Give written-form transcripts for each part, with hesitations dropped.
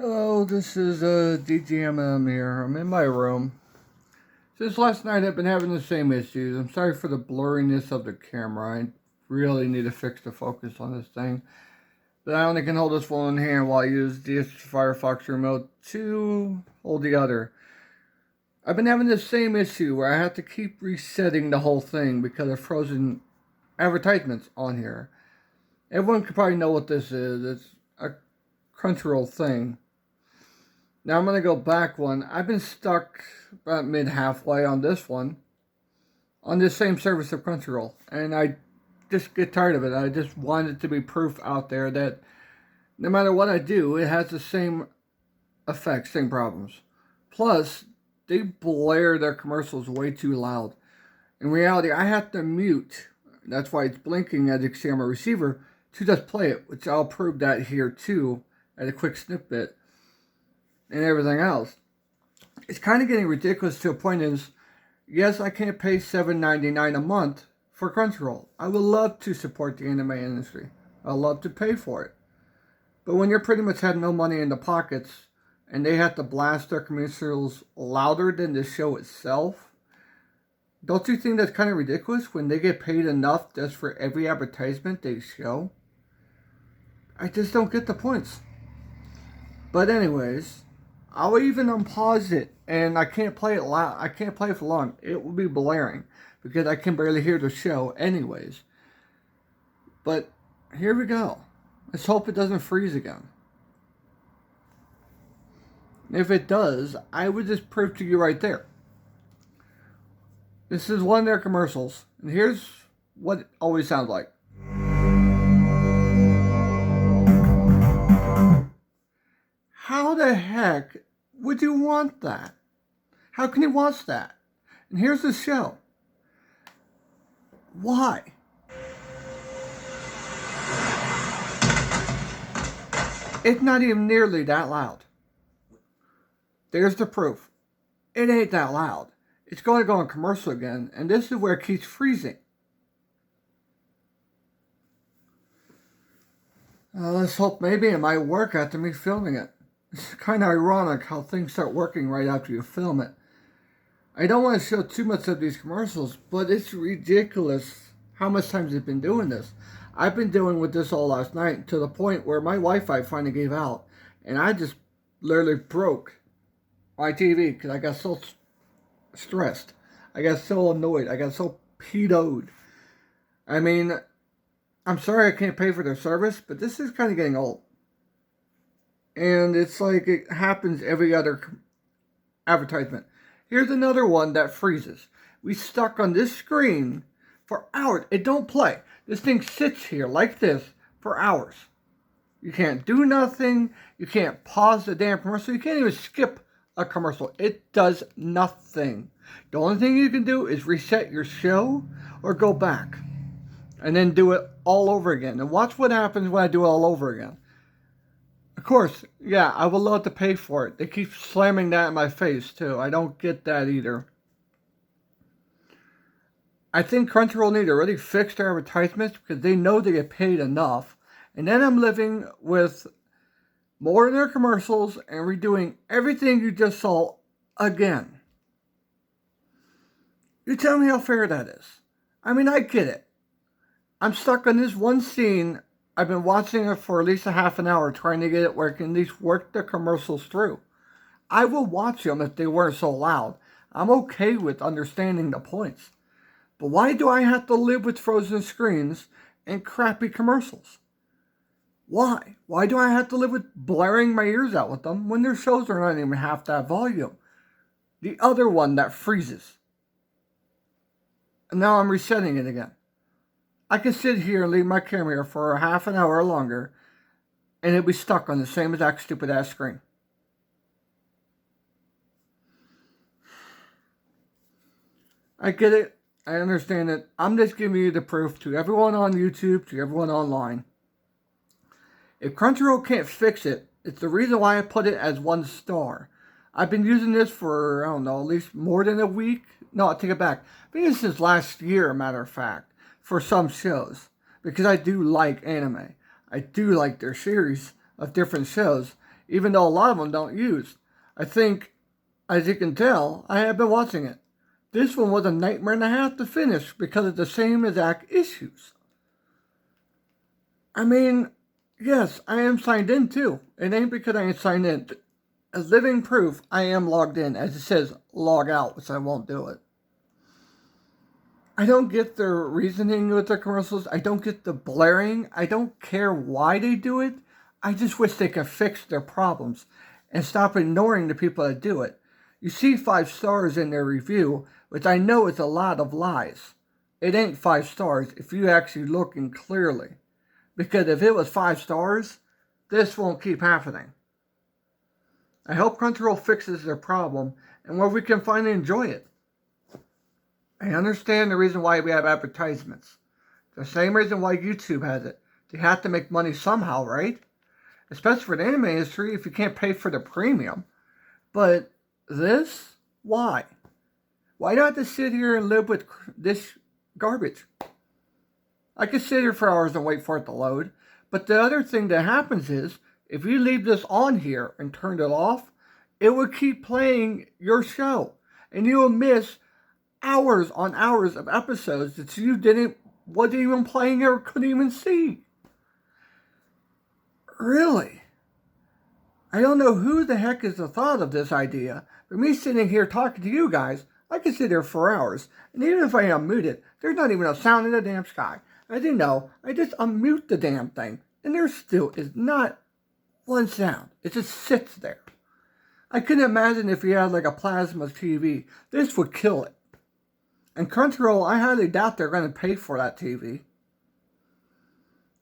Hello, this is DJMM here. I'm in my room. Since last night, I've been having the same issues. I'm sorry for the blurriness of the camera. I really need to fix the focus on this thing. But I only can hold this one in hand while I use the Firefox remote to hold the other. I've been having the same issue where I have to keep resetting the whole thing because of frozen advertisements on here. Everyone could probably know what this is. It's a Crunchyroll thing. Now I'm going to go back one. I've been stuck about mid-halfway on this one. On this same service of Crunchyroll. And I just get tired of it. I just want it to be proof out there that no matter what I do, it has the same effects, same problems. Plus, they blare their commercials way too loud. In reality, I have to mute. That's why it's blinking as you can see on my receiver to just play it, which I'll prove that here too at a quick snippet. And everything else. It's kind of getting ridiculous to a point is, yes, I can't pay $7.99 a month for Crunchyroll. I would love to support the anime industry. I'd love to pay for it. But when you're pretty much had no money in the pockets, and they have to blast their commercials louder than the show itself, don't you think that's kind of ridiculous when they get paid enough just for every advertisement they show? I just don't get the points. But anyways, I'll even unpause it, and I can't play it loud. I can't play it for long. It will be blaring because I can barely hear the show anyways. But here we go. Let's hope it doesn't freeze again. If it does, I would just prove to you right there. This is one of their commercials, and here's what it always sounds like. How the heck would you want that? How can you watch that? And here's the show. Why? It's not even nearly that loud. There's the proof. It ain't that loud. It's going to go on commercial again, and this is where it keeps freezing. Let's hope maybe it might work after me filming it. It's kind of ironic how things start working right after you film it. I don't want to show too much of these commercials, but it's ridiculous how much time they've been doing this. I've been dealing with this all last night to the point where my Wi-Fi finally gave out, and I just literally broke my TV because I got so stressed. I got so annoyed. I got so peed-o'd. I mean, I'm sorry I can't pay for their service, but this is kind of getting old. And it's like it happens every other advertisement. Here's another one that freezes. We stuck on this screen for hours. It don't play. This thing sits here like this for hours. You can't do nothing. You can't pause the damn commercial. You can't even skip a commercial. It does nothing. The only thing you can do is reset your show or go back. And then do it all over again. And watch what happens when I do it all over again. Of course, yeah, I would love to pay for it. They keep slamming that in my face, too. I don't get that either. I think Crunchyroll need to really fix their advertisements because they know they get paid enough. And then I'm living with more in their commercials and redoing everything you just saw again. You tell me how fair that is. I mean, I get it. I'm stuck on this one scene. I've been watching it for at least a half an hour trying to get it where I can at least work the commercials through. I will watch them if they weren't so loud. I'm okay with understanding the points. But why do I have to live with frozen screens and crappy commercials? Why? Why do I have to live with blaring my ears out with them when their shows are not even half that volume? The other one that freezes. And now I'm resetting it again. I can sit here and leave my camera here for a half an hour or longer, and it'll be stuck on the same exact stupid ass screen. I get it. I understand it. I'm just giving you the proof to everyone on YouTube, to everyone online. If Crunchyroll can't fix it, it's the reason why I put it as 1 star. I've been using this for, I don't know, at least more than a week. No, I take it back. I've been using this since last year, matter of fact. For some shows, because I do like anime. I do like their series of different shows, even though a lot of them don't use. I think, as you can tell, I have been watching it. This one was a nightmare and a half to finish because of the same exact issues. I mean, yes, I am signed in too. It ain't because I ain't signed in. As living proof, I am logged in. As it says, log out, which I won't do it. I don't get their reasoning with their commercials. I don't get the blaring. I don't care why they do it. I just wish they could fix their problems and stop ignoring the people that do it. You see 5 stars in their review, which I know is a lot of lies. It ain't 5 stars if you actually looking clearly. Because if it was 5 stars, this won't keep happening. I hope Crunchyroll fixes their problem and where we can finally enjoy it. I understand the reason why we have advertisements. The same reason why YouTube has it. They have to make money somehow, right? Especially for the anime industry if you can't pay for the premium. But this? Why? Why not just sit here and live with this garbage? I could sit here for hours and wait for it to load. But the other thing that happens is, if you leave this on here and turn it off, it will keep playing your show. And you will miss hours on hours of episodes that you wasn't even playing or couldn't even see. Really? I don't know who the heck is the thought of this idea, but me sitting here talking to you guys, I can sit here for hours, and even if I unmute it, there's not even a sound in the damn sky. As you know, I just unmute the damn thing, and there still is not one sound. It just sits there. I couldn't imagine if you had like a plasma TV. This would kill it. And Crunchyroll, I highly doubt they're going to pay for that TV.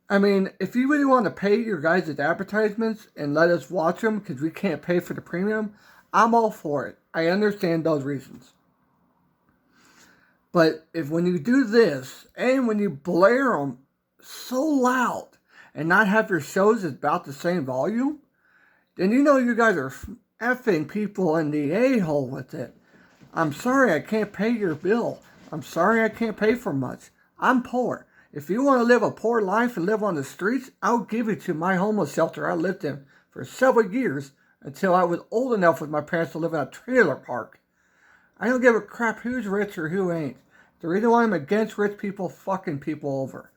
I mean, if you really want to pay your guys' advertisements and let us watch them because we can't pay for the premium, I'm all for it. I understand those reasons. But if when you do this, and when you blare them so loud and not have your shows about the same volume, then you know you guys are effing people in the a-hole with it. I'm sorry I can't pay your bill. I'm sorry I can't pay for much. I'm poor. If you want to live a poor life and live on the streets, I'll give it to my homeless shelter I lived in for several years until I was old enough with my parents to live in a trailer park. I don't give a crap who's rich or who ain't. The reason why I'm against rich people fucking people over.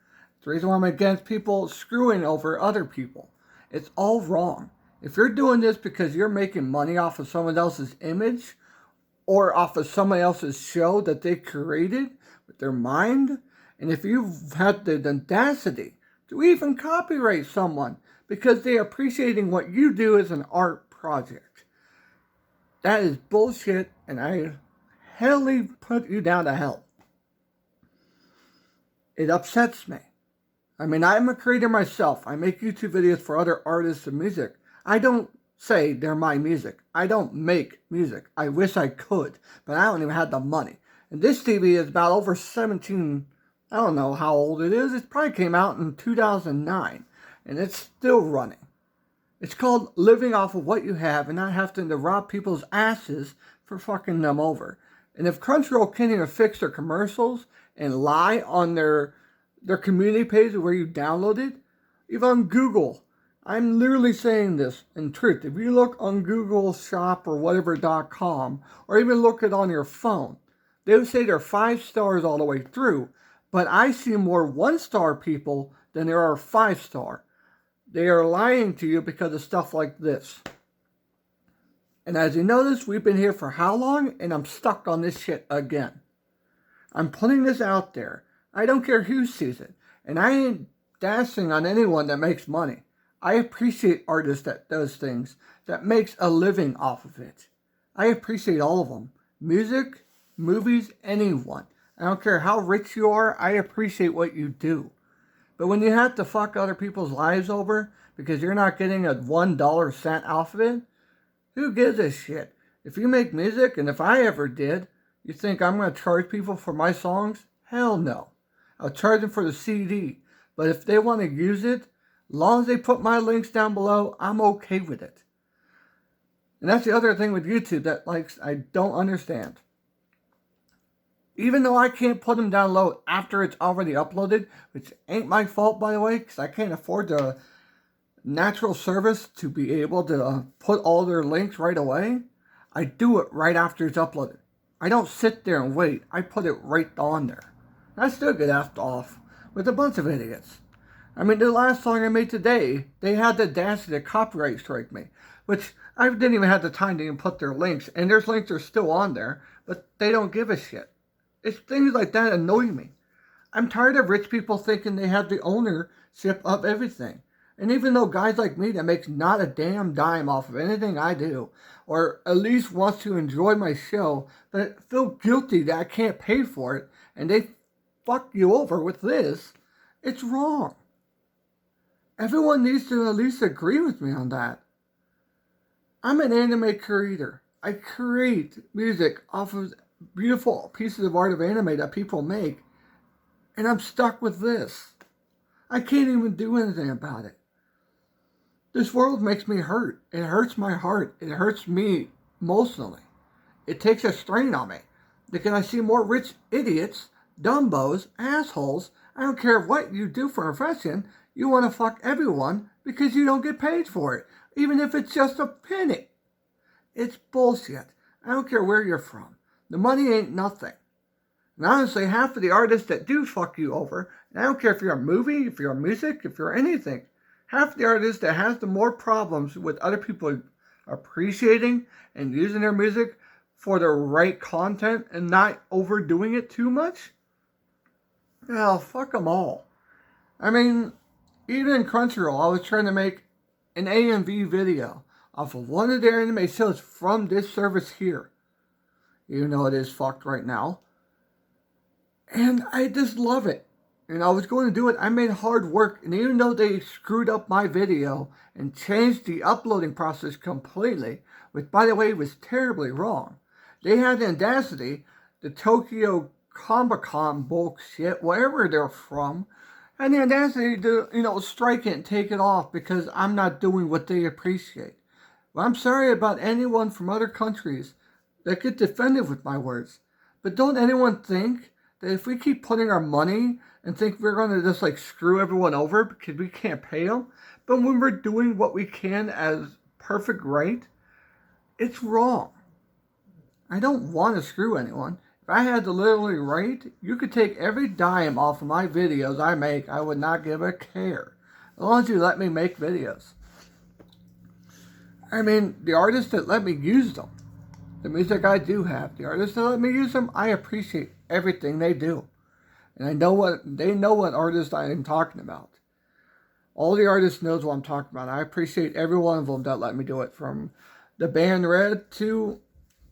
The reason why I'm against people screwing over other people. It's all wrong. If you're doing this because you're making money off of someone else's image or off of someone else's show that they created with their mind, and if you've had the audacity to even copyright someone because they're appreciating what you do as an art project, that is bullshit, and I hellily put you down to hell. It upsets me. I mean, I'm a creator myself. I make YouTube videos for other artists and music. I don't say they're my music. I don't make music. I wish I could, but I don't even have the money. And this TV is about over 17, I don't know how old it is. It probably came out in 2009, and it's still running. It's called living off of what you have and not having to rob people's asses for fucking them over. And if Crunchyroll can't even fix their commercials and lie on their community page where you download it, even on Google, I'm literally saying this in truth. If you look on Google Shop or whatever.com, or even look it on your phone, they would say they're 5 stars all the way through, but I see more 1-star people than there are 5-star. They are lying to you because of stuff like this. And as you notice, we've been here for how long? And I'm stuck on this shit again. I'm putting this out there. I don't care who sees it. And I ain't dashing on anyone that makes money. I appreciate artists that does things, that makes a living off of it. I appreciate all of them. Music, movies, anyone. I don't care how rich you are, I appreciate what you do. But when you have to fuck other people's lives over because you're not getting a $1 cent off of it, who gives a shit? If you make music, and if I ever did, you think I'm going to charge people for my songs? Hell no. I'll charge them for the CD. But if they want to use it, as long as they put my links down below, I'm okay with it. And that's the other thing with YouTube that I don't understand. Even though I can't put them down low after it's already uploaded, which ain't my fault, by the way, because I can't afford to natural service to be able to put all their links right away, I do it right after it's uploaded. I don't sit there and wait. I put it right on there. I still get effed off with a bunch of idiots. I mean, the last song I made today, they had the audacity to copyright strike me, which I didn't even have the time to even put their links, and their links are still on there, but they don't give a shit. It's things like that annoy me. I'm tired of rich people thinking they have the ownership of everything. And even though guys like me that makes not a damn dime off of anything I do, or at least wants to enjoy my show, but feel guilty that I can't pay for it, and they fuck you over with this, it's wrong. Everyone needs to at least agree with me on that. I'm an anime creator. I create music off of beautiful pieces of art of anime that people make, and I'm stuck with this. I can't even do anything about it. This world makes me hurt. It hurts my heart. It hurts me emotionally. It takes a strain on me. Because I see more rich idiots, dumbos, assholes. I don't care what you do for a profession. You want to fuck everyone because you don't get paid for it. Even if it's just a penny. It's bullshit. I don't care where you're from. The money ain't nothing. And honestly, half of the artists that do fuck you over, and I don't care if you're a movie, if you're music, if you're anything, half the artists that has the more problems with other people appreciating and using their music for the right content and not overdoing it too much, well, fuck them all. I mean, even in Crunchyroll, I was trying to make an AMV video off of one of their anime shows from this service here, even though it is fucked right now. And I just love it. And I was going to do it. I made hard work. And even though they screwed up my video and changed the uploading process completely, which, by the way, was terribly wrong, they had the audacity, the Tokyo Comic-Con bullshit, wherever they're from, and the audacity to, strike it and take it off because I'm not doing what they appreciate. Well, I'm sorry about anyone from other countries that get defended with my words. But don't anyone think that if we keep putting our money and think we're going to just screw everyone over because we can't pay them, but when we're doing what we can as perfect right, it's wrong. I don't want to screw anyone. If I had the literally right, you could take every dime off of my videos I make. I would not give a care. As long as you let me make videos. I mean, the artists that let me use them, the music I do have, the artists that let me use them, I appreciate everything they do. And they know what artist I am talking about. All the artists knows what I'm talking about. I appreciate every one of them that let me do it. From the band Red to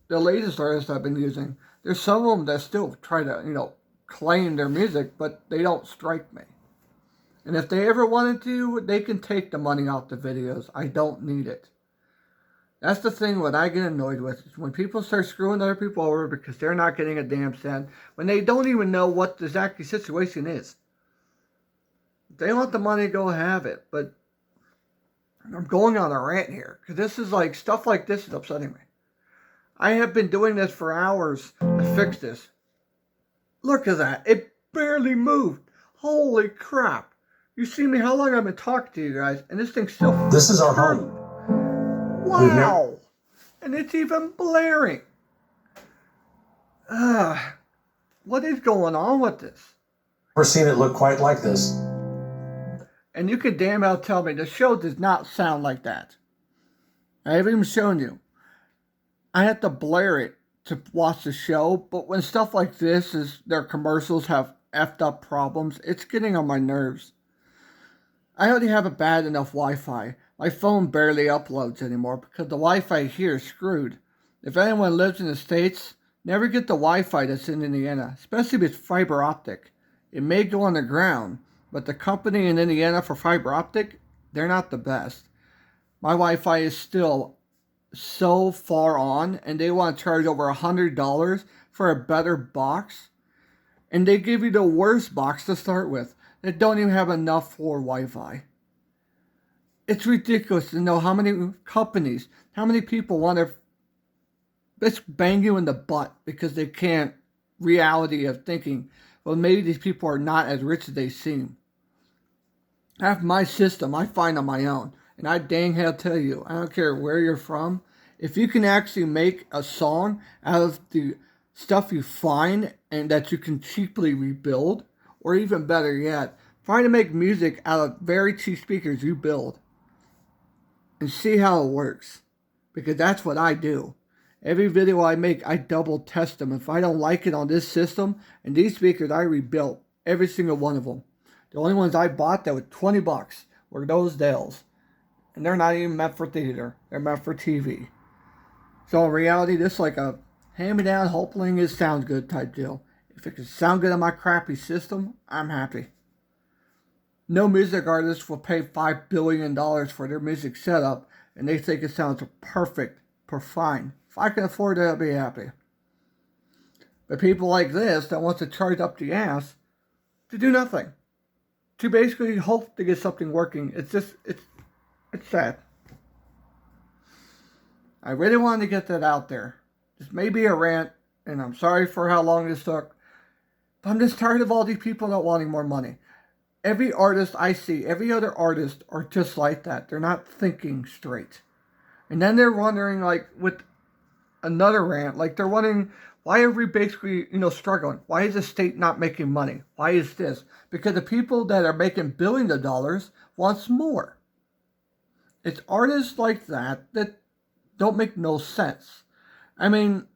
the latest artists I've been using. There's some of them that still try to, claim their music, but they don't strike me. And if they ever wanted to, they can take the money off the videos. I don't need it. That's the thing what I get annoyed with, is when people start screwing other people over because they're not getting a damn cent, when they don't even know what the exact situation is. If they want the money, go have it. But I'm going on a rant here, because this is stuff like this is upsetting me. I have been doing this for hours to fix this. Look at that. It barely moved. Holy crap. You see me how long I've been talking to you guys, and this thing's still... This is our home. Wow! And it's even blaring. What is going on with this? Never seen it look quite like this. And you can damn well tell me the show does not sound like that. I haven't even shown you. I have to blare it to watch the show, but when stuff like this their commercials have effed up problems, it's getting on my nerves. I already have a bad enough Wi-Fi. My phone barely uploads anymore because the Wi-Fi here is screwed. If anyone lives in the States, never get the Wi-Fi that's in Indiana, especially if it's fiber optic. It may go on the ground, but the company in Indiana for fiber optic, they're not the best. My Wi-Fi is still so far on, and they want to charge over $100 for a better box. And they give you the worst box to start with. They don't even have enough for Wi-Fi. It's ridiculous to know how many companies, how many people want to just bang you in the butt because they can't reality of thinking, well, maybe these people are not as rich as they seem. I have my system I find on my own. And I dang hell tell you, I don't care where you're from, if you can actually make a song out of the stuff you find and that you can cheaply rebuild, or even better yet, try to make music out of very cheap speakers you build and see how it works. Because that's what I do. Every video I make, I double test them. If I don't like it on this system and these speakers, I rebuilt every single one of them. The only ones I bought that were $20 were those Dells. And they're not even meant for theater. They're meant for TV. So in reality, this is like a hand-me-down, hoping it sounds good type deal. If it can sound good on my crappy system, I'm happy. No music artist will pay $5 billion for their music setup and they think it sounds perfect, fine. If I can afford it, I'll be happy. But people like this that want to charge up the ass to do nothing, to basically hope to get something working, it's sad. I really wanted to get that out there. This may be a rant, and I'm sorry for how long this took, but I'm just tired of all these people not wanting more money. Every artist I see, every other artist are just like that. They're not thinking straight. And then they're wondering, like, with another rant, like they're wondering, why are we basically, struggling? Why is the state not making money? Why is this? Because the people that are making billions of dollars wants more. It's artists like that that don't make no sense. I mean,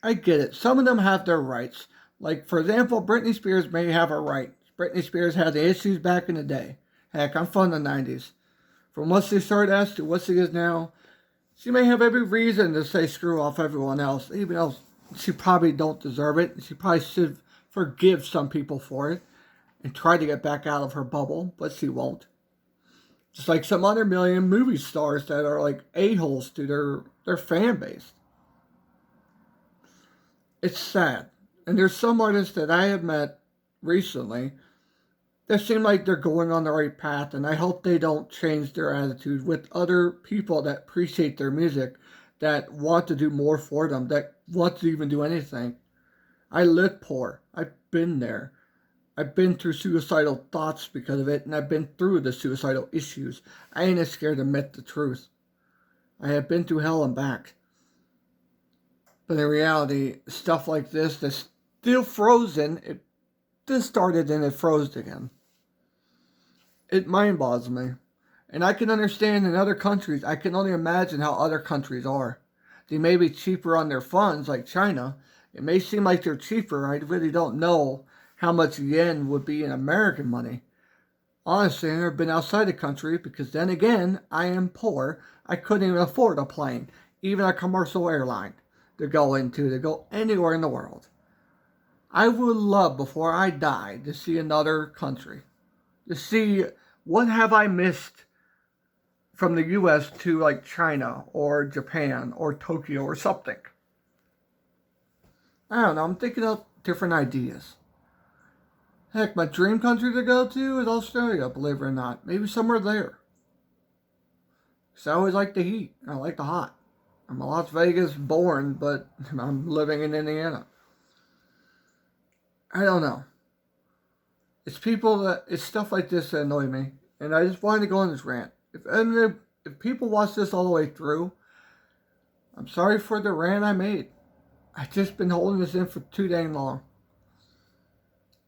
I get it. Some of them have their rights. Like, for example, Britney Spears may have a right. Britney Spears had the issues back in the day. Heck, I'm from the 90s. From what she started as to what she is now, she may have every reason to say screw off everyone else, even though she probably don't deserve it. She probably should forgive some people for it and try to get back out of her bubble, but she won't. Just like some other million movie stars that are like a-holes to their fan base. It's sad. And there's some artists that I have met recently that seem like they're going on the right path, and I hope they don't change their attitude with other people that appreciate their music, that want to do more for them, that want to even do anything. I live poor. I've been there. I've been through suicidal thoughts because of it, and I've been through the suicidal issues. I ain't as scared to admit the truth. I have been through hell and back. But in reality, stuff like this that's still frozen, it just started and it froze again. It mind boggles me. And I can understand in other countries, I can only imagine how other countries are. They may be cheaper on their funds, like China. It may seem like they're cheaper. I really don't know how much yen would be in American money. Honestly, I've never been outside the country because then again, I am poor. I couldn't even afford a plane, even a commercial airline, to go anywhere in the world. I would love, before I die, to see another country. To see what have I missed from the U.S. to like China or Japan or Tokyo or something. I don't know. I'm thinking of different ideas. Heck, my dream country to go to is Australia, believe it or not. Maybe somewhere there. Because I always like the heat. I like the hot. I'm a Las Vegas born, but I'm living in Indiana. I don't know. It's stuff like this that annoy me. And I just wanted to go on this rant. If people watch this all the way through, I'm sorry for the rant I made. I've just been holding this in for too dang long.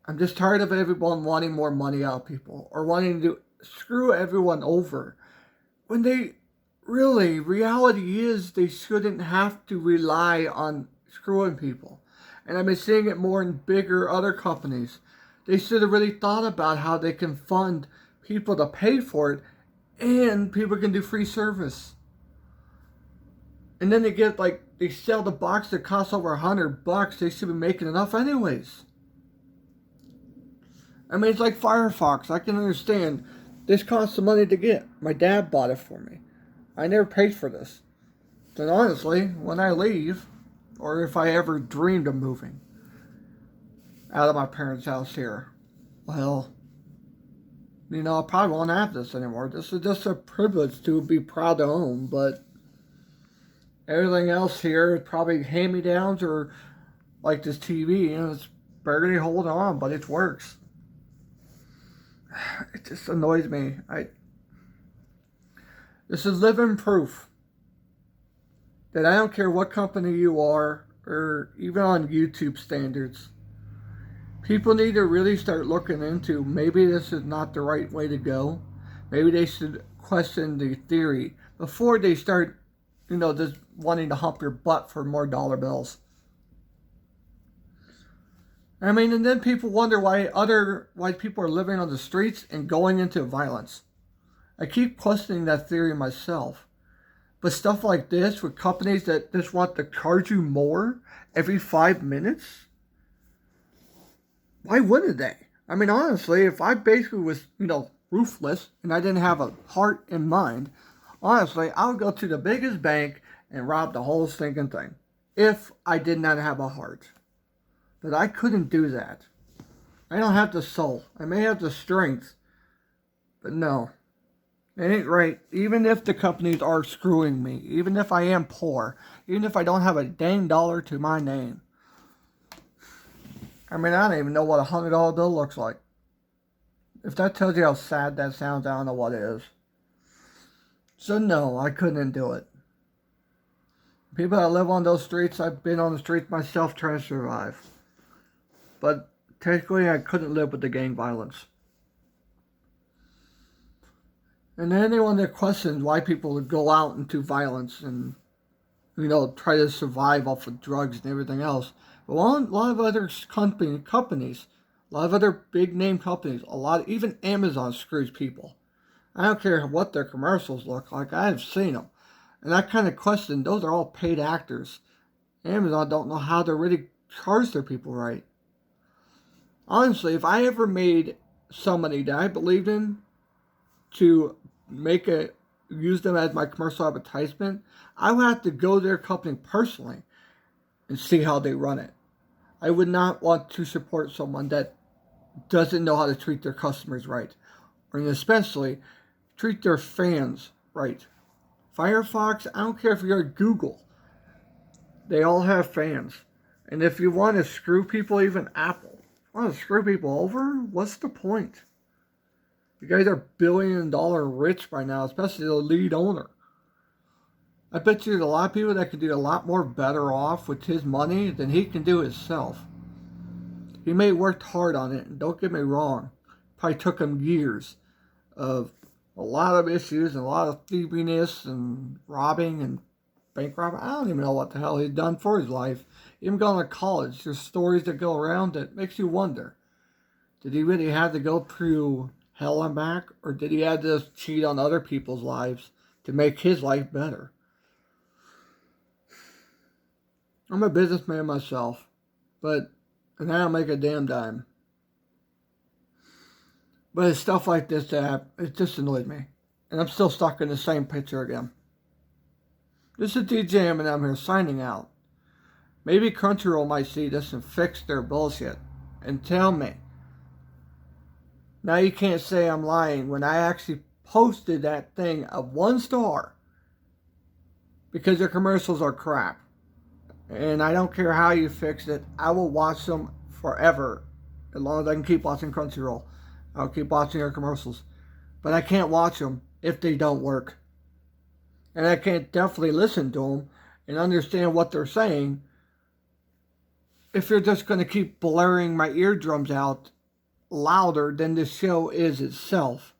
I'm just tired of everyone wanting more money out of people. Or wanting to screw everyone over. When reality is they shouldn't have to rely on screwing people. And I've been seeing it more in bigger other companies. They should have really thought about how they can fund people to pay for it and people can do free service. And then they sell the box that costs over $100. They should be making enough anyways. I mean, it's like Firefox. I can understand. This costs some money to get. My dad bought it for me. I never paid for this. And honestly, when I leave, or if I ever dreamed of moving out of my parents' house here, well, I probably won't have this anymore. This is just a privilege to be proud to own, but everything else here is probably hand-me-downs or like this TV, it's barely holding on, but it works. It just annoys me. This is living proof that I don't care what company you are, or even on YouTube standards. People need to really start looking into maybe this is not the right way to go. Maybe they should question the theory before they start, just wanting to hump your butt for more dollar bills. I mean, and then people wonder why people are living on the streets and going into violence. I keep questioning that theory myself. But stuff like this with companies that just want to charge you more every 5 minutes, why wouldn't they? I mean, honestly, if I basically was, ruthless and I didn't have a heart and mind, honestly, I would go to the biggest bank and rob the whole stinking thing. If I did not have a heart. But I couldn't do that. I don't have the soul. I may have the strength. But no. It ain't right. Even if the companies are screwing me. Even if I am poor. Even if I don't have a dang dollar to my name. I mean, I don't even know what $100 bill looks like. If that tells you how sad that sounds, I don't know what is. So no, I couldn't do it. People that live on those streets, I've been on the streets myself trying to survive. But technically, I couldn't live with the gang violence. And anyone that questions why people would go out into violence and, try to survive off of drugs and everything else. But a lot of other companies, a lot of other big name companies, even Amazon screws people. I don't care what their commercials look like. I've seen them. And I kind of question, those are all paid actors. Amazon don't know how to really charge their people right. Honestly, if I ever made somebody that I believed in to use them as my commercial advertisement, I would have to go to their company personally and see how they run it. I would not want to support someone that doesn't know how to treat their customers right. Or especially, treat their fans right. Firefox, I don't care if you're at Google. They all have fans. And if you want to screw people, even Apple, want to screw people over? What's the point? You guys are billion-dollar rich by now, especially the lead owner. I bet you there's a lot of people that could do a lot more better off with his money than he can do himself. He may have worked hard on it, and don't get me wrong. Probably took him years of a lot of issues and a lot of thieviness and robbing and bank robbing. I don't even know what the hell he's done for his life. Even going to college, there's stories that go around that makes you wonder. Did he really have to go through hell and back? Or did he have to cheat on other people's lives to make his life better? I'm a businessman myself. And I don't make a damn dime. But it's stuff like this that it just annoyed me. And I'm still stuck in the same picture again. This is DJMM here signing out. Maybe Crunchyroll might see this and fix their bullshit. And tell me. Now you can't say I'm lying when I actually posted that thing of 1 star. Because their commercials are crap. And I don't care how you fix it. I will watch them forever. As long as I can keep watching Crunchyroll. I'll keep watching their commercials. But I can't watch them if they don't work. And I can't definitely listen to them and understand what they're saying if you're just going to keep blaring my eardrums out louder than the show is itself.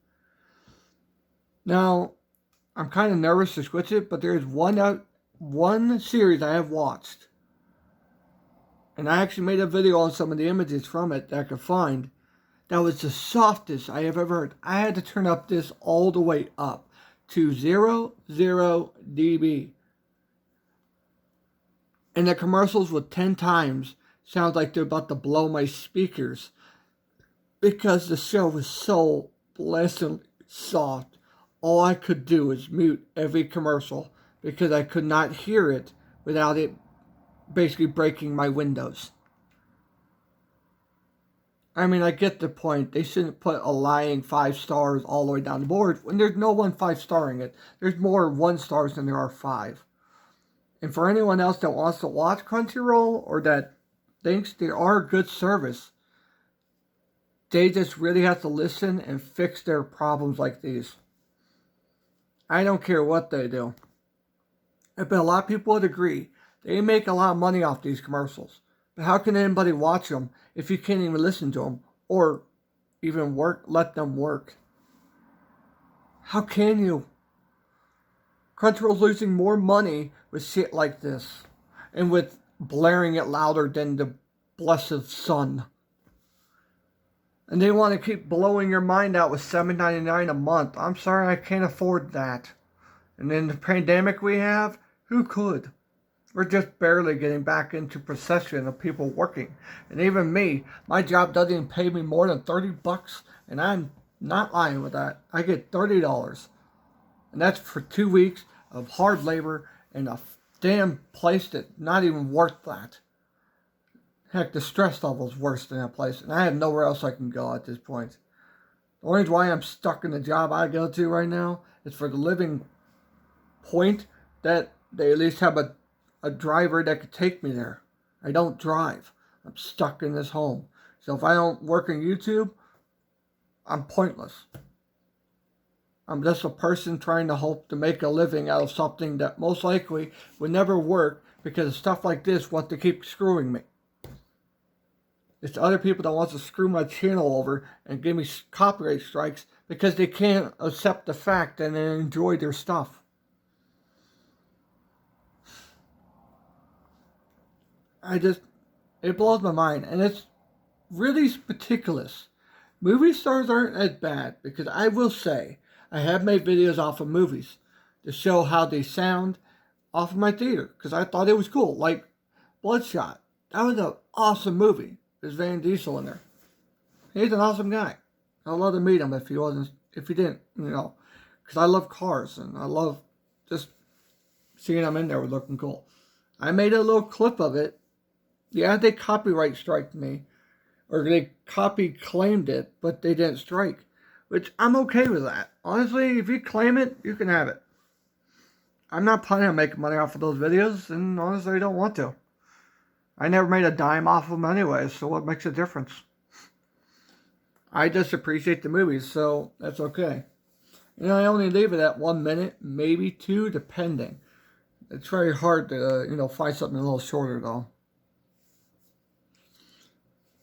Now, I'm kind of nervous to switch it, but there's one series I have watched. And I actually made a video on some of the images from it that I could find. That was the softest I have ever heard. I had to turn up this all the way up to 00 dB. And the commercials with 10 times sounds like they're about to blow my speakers. Because the show was so blessedly soft. All I could do was mute every commercial. Because I could not hear it without it basically breaking my windows. I mean, I get the point. They shouldn't put a lying 5 stars all the way down the board when there's no one 5-starring it. There's more 1 stars than there are 5. And for anyone else that wants to watch Crunchyroll or that thinks they are a good service, they just really have to listen and fix their problems like these. I don't care what they do. I bet a lot of people would agree. They make a lot of money off these commercials. But how can anybody watch them if you can't even listen to them or even let them work? How can you? Crunchyroll's losing more money with shit like this and with blaring it louder than the blessed sun. And they want to keep blowing your mind out with $7.99 a month. I'm sorry, I can't afford that. And in the pandemic we have, who could? We're just barely getting back into procession of people working. And even me, my job doesn't even pay me more than $30. And I'm not lying with that. I get $30. And that's for 2 weeks of hard labor in a damn place that's not even worth that. Heck, the stress level's worse than that place. And I have nowhere else I can go at this point. The only reason why I'm stuck in the job I go to right now is for the living point that they at least have a driver that could take me there. I don't drive. I'm stuck in this home. So if I don't work on YouTube, I'm pointless. I'm just a person trying to hope to make a living out of something that most likely would never work because stuff like this want to keep screwing me. It's other people that want to screw my channel over and give me copyright strikes because they can't accept the fact and enjoy their stuff. It blows my mind, and it's really meticulous. Movie stars aren't as bad, because I will say, I have made videos off of movies to show how they sound off of my theater, because I thought it was cool, like Bloodshot. That was an awesome movie. There's Van Diesel in there. He's an awesome guy. I'd love to meet him if he didn't, because I love cars, and I love just seeing him in there looking cool. I made a little clip of it. Yeah, they copyright striked me, or they claimed it, but they didn't strike, which I'm okay with that. Honestly, if you claim it, you can have it. I'm not planning on making money off of those videos, and honestly, I don't want to. I never made a dime off of them anyway, so what makes a difference? I just appreciate the movies, so that's okay. I only leave it at 1 minute, maybe 2, depending. It's very hard to, find something a little shorter, though.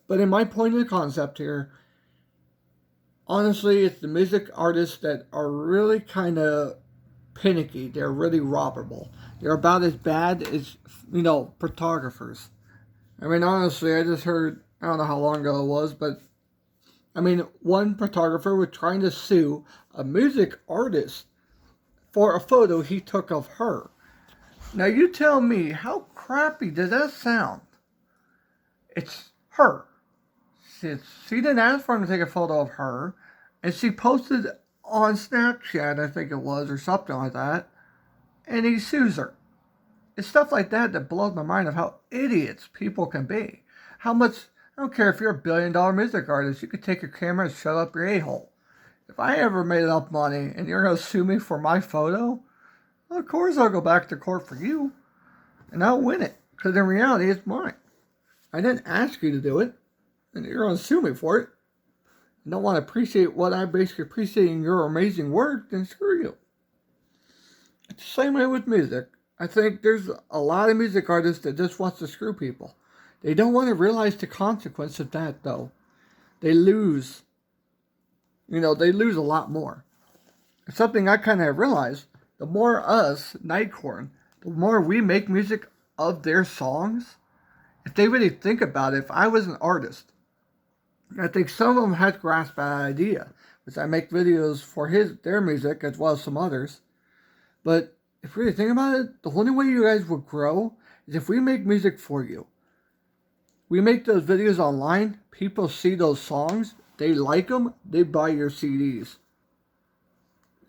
But in my point of the concept here, honestly, it's the music artists that are really kind of panicky. They're really robbable. They're about as bad as, photographers. I mean, honestly, I just heard, I don't know how long ago it was, but, one photographer was trying to sue a music artist for a photo he took of her. Now, you tell me, how crappy does that sound? It's her. She didn't ask for him to take a photo of her, and she posted on Snapchat, I think it was, or something like that, and he sues her. It's stuff like that that blows my mind of how idiots people can be. How much, I don't care if you're a billion-dollar music artist, you could take your camera and shut up your a-hole. If I ever made enough money and you're going to sue me for my photo, well, of course I'll go back to court for you, and I'll win it, because in reality it's mine. I didn't ask you to do it, and you're going to sue me for it. You don't want to appreciate what I basically appreciate in your amazing work, then screw you. It's the same way with music. I think there's a lot of music artists that just wants to screw people. They don't want to realize the consequence of that, though. They lose. They lose a lot more. It's something I kind of realized. The more us, Nightcorn, the more we make music of their songs, if they really think about it, if I was an artist, I think some of them had grasped that idea, because I make videos for their music as well as some others. But if you really think about it, the only way you guys will grow is if we make music for you. We make those videos online, people see those songs, they like them, they buy your CDs.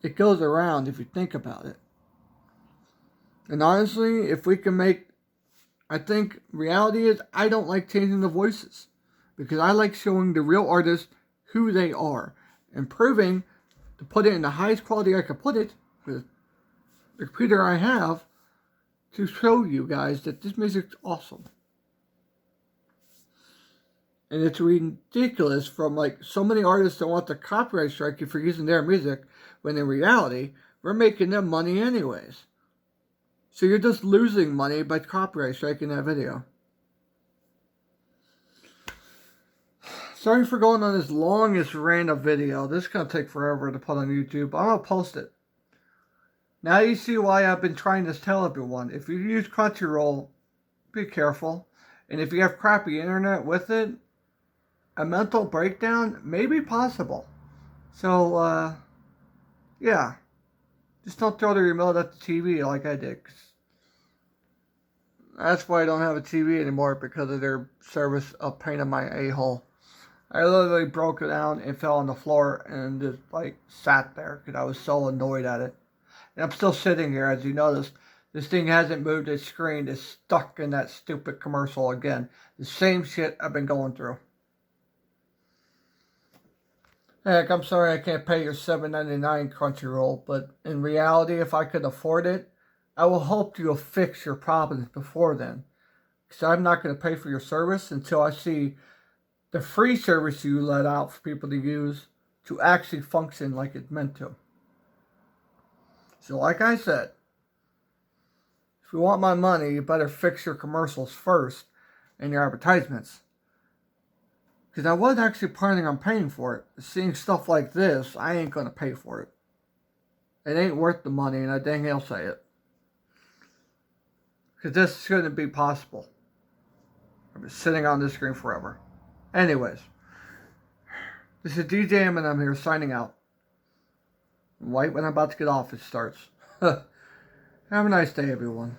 It goes around if you think about it. And honestly, if we can I think reality is I don't like changing the voices, because I like showing the real artists who they are and proving to put it in the highest quality I can put it with the computer I have to show you guys that this music's awesome. And it's ridiculous from like so many artists that want to copyright strike you for using their music when in reality, we're making them money anyways. So you're just losing money by copyright striking that video. Sorry for going on this longest random video. This is going to take forever to put on YouTube. I'm going to post it. Now you see why I've been trying to tell everyone. If you use Crunchyroll, be careful. And if you have crappy internet with it, a mental breakdown may be possible. So, yeah. Just don't throw the remote at the TV like I did. That's why I don't have a TV anymore, because of their service a pain in my a-hole. I literally broke it down and fell on the floor and just like sat there because I was so annoyed at it. And I'm still sitting here, as you notice. This thing hasn't moved its screen. It's stuck in that stupid commercial again. The same shit I've been going through. Heck, I'm sorry I can't pay your $7.99 Crunchyroll, but in reality, if I could afford it, I will hope you'll fix your problems before then. Because I'm not going to pay for your service until I see the free service you let out for people to use to actually function like it's meant to. So like I said, if you want my money, you better fix your commercials first and your advertisements. Because I wasn't actually planning on paying for it. Seeing stuff like this, I ain't going to pay for it. It ain't worth the money, and I dang hell say it. Because this shouldn't be possible. I've been sitting on this screen forever. Anyways, this is DJMM here signing out. Right when I'm about to get off, it starts. Have a nice day, everyone.